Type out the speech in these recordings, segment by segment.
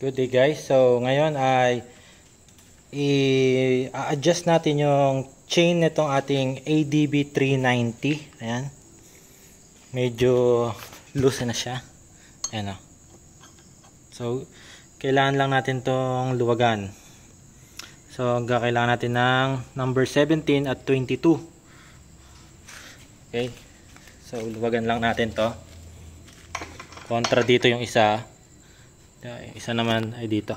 Good day guys. So ngayon ay i-adjust natin yung chain nitong ating ADB 390. Ayan. Medyo loose na siya. Ayan o. So kailangan lang natin tong luwagan. So kailangan natin ng number 17 at 22. Okay. So luwagan lang natin to. Kontra dito yung isa. Isa naman ay dito.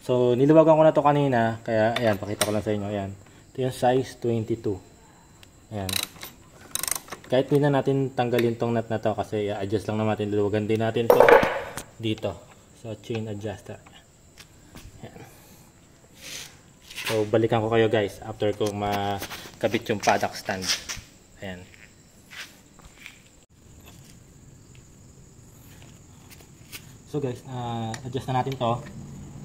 So niluwagan ko na to kanina, kaya ayan, pakita ko lang sa inyo. Ayan, ito yung size 22. Ayan, kahit hindi na natin tanggalin tong nut na to kasi i-adjust lang naman natin. Niluwagan din natin to dito sa chain adjuster. Ayan. So balikan ko kayo guys after ko makabit yung paddock stand. Ayan. So guys, adjust na natin to.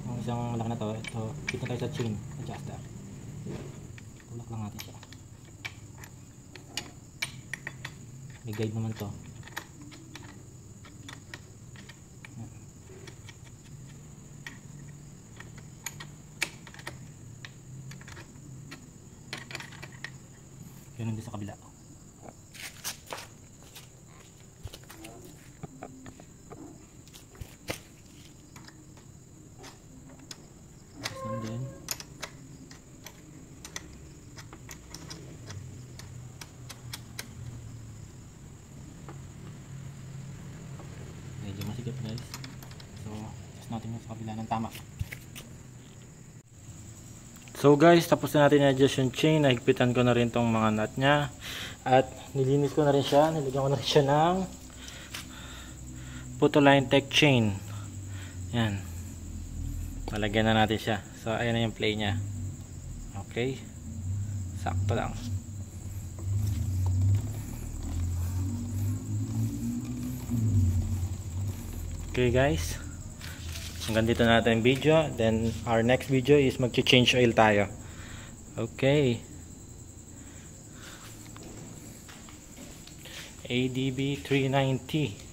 Yung isang malaki na to. Ito, dito tayo sa chain adjuster. Tulak lang natin siya. May guide naman to. Ganun din sa kabila. Medyo masikip guys. So, test natin yung sa kabila ng tama. So guys, tapos na natin i-adjust yung chain. Nahigpitan ko na rin tong mga nut nya. At nilinis ko na rin siya. Nilagyan ko na rin siya ng Putoline Tech chain. Yan. Talagyan na natin siya. So, ayan na yung play nya. Okay. Sakto lang. Okay guys, hanggang dito na natin yung video. Then our next video is mag-change oil tayo. Okay, ADB 390.